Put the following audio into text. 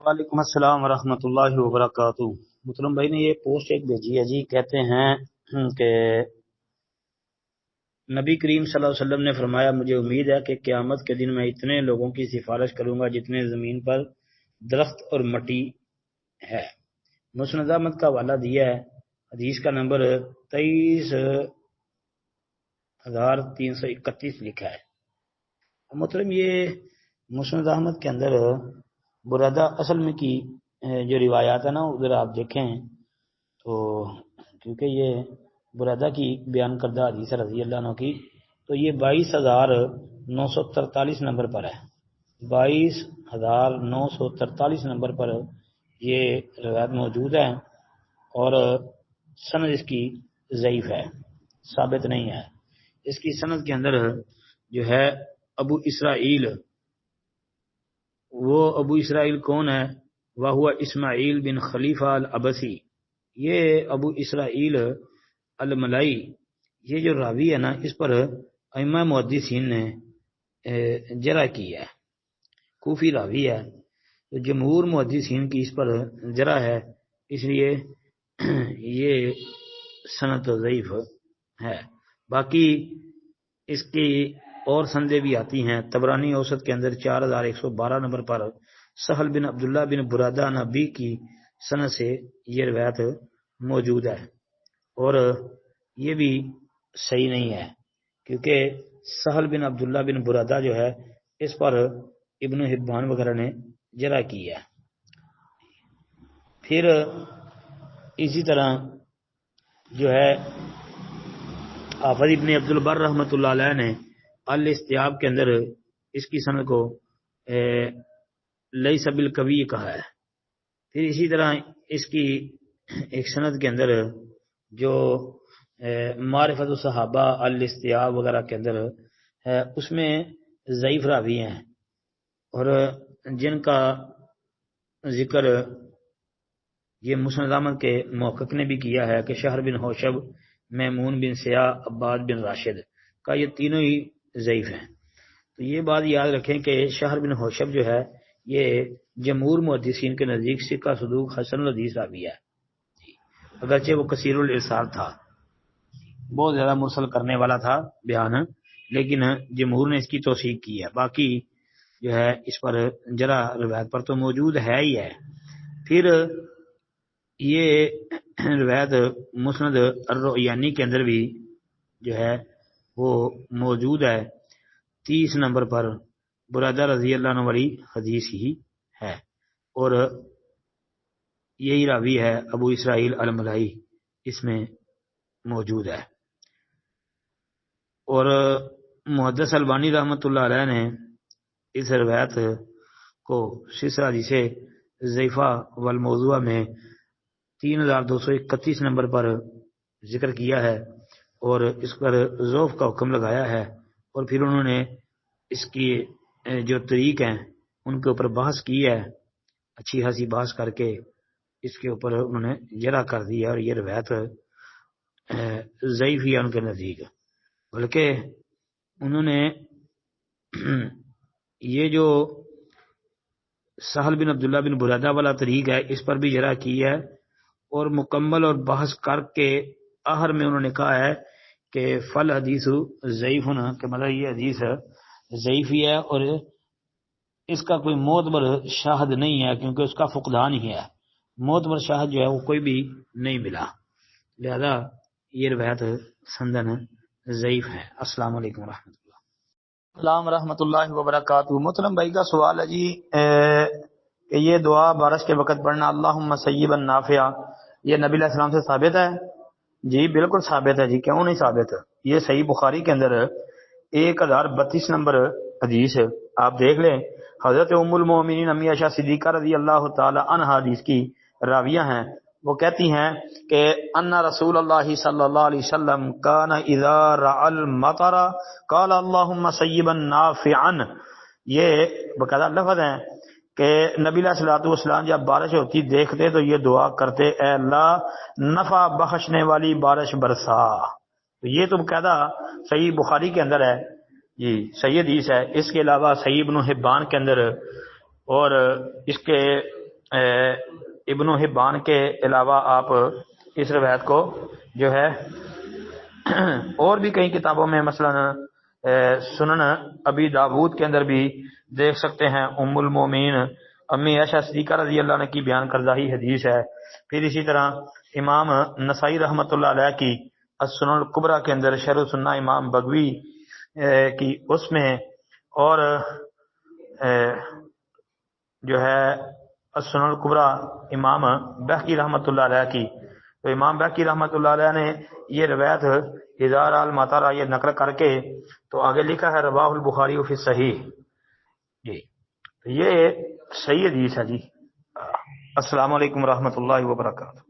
وعلیکم السلام ورحمۃ اللہ وبرکاتہ۔ مسلم بھائی نے یہ پوسٹ ایک بھیجی ہے جی، کہتے ہیں کہ نبی کریم صلی اللہ علیہ وسلم نے فرمایا، مجھے امید ہے کہ قیامت کے دن میں اتنے لوگوں کی سفارش کروں گا جتنے زمین پر درخت اور مٹی ہے۔ مسند احمد کا حوالہ دیا ہے، حدیث کا نمبر 23,331 لکھا ہے۔ مطلب یہ مسند احمد کے اندر برادہ اصل میں کی جو روایات ہے نا، ادھر آپ دیکھیں تو کیونکہ یہ برادہ کی بیان کردہ حدیث رضی اللہ عنہ کی، تو یہ 22,943 نمبر پر ہے۔ 22,943 نمبر پر یہ روایت موجود ہے، اور سند اس کی ضعیف ہے، ثابت نہیں ہے۔ اس کی سند کے اندر جو ہے ابو اسرائیل، وہ ابو اسرائیل کون ہے؟ وہ اسماعیل بن خلیفہ العبسی۔ یہ ابو اسرائیل الملائی، یہ جو راوی ہے نا، اس پر ائمہ محدثین نے جرح کی ہے، کوفی راوی ہے، جمہور محدثین کی اس پر جرح ہے، اس لیے یہ سند ضعیف ہے۔ باقی اس کی اور سندیں بھی آتی ہیں۔ طبرانی اوسط کے اندر 4112 نمبر پر سہل بن عبداللہ بن برادہ نبی کی سند سے یہ روایت موجود ہے، اور یہ بھی صحیح نہیں ہے، کیونکہ سہل بن عبداللہ بن برادہ جو ہے اس پر ابن حبان وغیرہ نے جرح کی ہے۔ پھر اسی طرح جو ہے حافظ ابن عبد البر رحمۃ اللہ علیہ نے الاستیاب کے اندر اس کی سند کو لیس بالقوی کہا ہے۔ پھر اسی طرح اس کی ایک سند کے اندر جو معرفت الصحابہ الاستیاب وغیرہ کے اندر ہے، اس میں ضعیف راوی ہیں، اور جن کا ذکر یہ مسند احمد کے محقق نے بھی کیا ہے کہ شہر بن حوشب، میمون بن سیاح، عباد بن راشد کا یہ تینوں ہی ضعیف ہیں۔ تو یہ بات یاد رکھیں کہ شہر بن حوشب جو ہے یہ جمہور محدثین کے نزدیک ثقہ صدوق حسن الحدیث راوی ہے، اگرچہ وہ کثیر الارسال تھا، بہت زیادہ مرسل کرنے والا تھا بیان، لیکن جمہور نے اس کی توثیق کی ہے۔ باقی جو ہے اس پر جرح روایت پر تو موجود ہے ہی ہے۔ پھر یہ روایت مسند الرعیانی کے اندر بھی جو ہے وہ موجود ہے، 30 نمبر پر برادہ رضی اللہ عنہ والی حدیث ہی ہے، اور یہی راوی ہے ابو اسرائیل الملائی، اس میں موجود ہے۔ اور محدث البانی رحمۃ اللہ علیہ نے اس روایت کو سلسلہ حدیث ضعیفہ والموضوع میں 3231 نمبر پر ذکر کیا ہے، اور اس پر ضعف کا حکم لگایا ہے، اور پھر انہوں نے اس کی جو طریق ہیں ان کے اوپر بحث کی ہے، اچھی خاصی بحث کر کے اس کے اوپر انہوں نے جرح کر دیا، اور یہ روایت ضعیف ہی ہے ان کے نزدیک۔ بلکہ انہوں نے یہ جو سہل بن عبداللہ بن برادہ والا طریق ہے اس پر بھی جرح کی ہے، اور مکمل اور بحث کر کے آخر میں انہوں نے کہا ہے کہ فل حدیث ضعیف ہونا، کہ مطلب یہ حدیث ضعیف ہی ہے، اور اس کا کوئی معتبر شاہد نہیں ہے، کیونکہ اس کا فقدان ہی ہے، معتبر شاہد جو ہے وہ کوئی بھی نہیں ملا، لہذا یہ روایت سندن ضعیف ہے۔ السلام علیکم ورحمۃ اللہ۔ السلام ورحمۃ اللہ وبرکاتہ۔ محترم بھائی کا سوال ہے جی کہ یہ دعا بارش کے وقت پڑھنا اللہم سیبا نافعا، یہ نبی علیہ السلام سے ثابت ہے؟ جی بالکل ثابت ہے جی، کیوں نہیں ثابت؟ یہ صحیح بخاری کے اندر 1032 نمبر حدیث آپ دیکھ لیں، حضرت ام المومنین امی عائشہ صدیقہ رضی اللہ تعالی عنہ حدیث کی راویہ ہیں، وہ کہتی ہیں کہ ان رسول اللہ صلی اللہ علیہ وسلم کان اذا رعى المطر قال اللهم سیبا نافعا، یہ باقاعدہ لفظ ہیں کہ نبی علیہ الصلوۃ والسلام جب بارش ہوتی دیکھتے تو یہ دعا کرتے، اے اللہ نفع بخشنے والی بارش برسا۔ تو یہ تو باقاعدہ صحیح بخاری کے اندر ہے جی، صحیح حدیث ہے۔ اس کے علاوہ صحیح ابن حبان کے اندر اور اس کے ابن حبان کے علاوہ آپ اس روایت کو جو ہے اور بھی کئی کتابوں میں مثلا سنن ابی داود کے اندر بھی دیکھ سکتے ہیں. ام المومنین امی عائشہ صدیقہ رضی اللہ عنہ کی بیان کردہ ہی حدیث ہے. پھر اسی طرح امام نسائی رحمۃ اللہ علیہ کی السنن الکبریٰ کے اندر شرح سنہ امام بغوی کی اس میں، اور جو ہے السنن الکبریٰ امام بہقی رحمۃ اللہ علیہ کی، تو امام بہقی رحمۃ اللہ علیہ نے یہ روایت ہزار المطارہ یہ نقل کر کے تو آگے لکھا ہے رواہ البخاری فی الصحیح. جی تو یہ صحیح حدیث ہے جی. السلام علیکم ورحمۃ اللہ وبرکاتہ.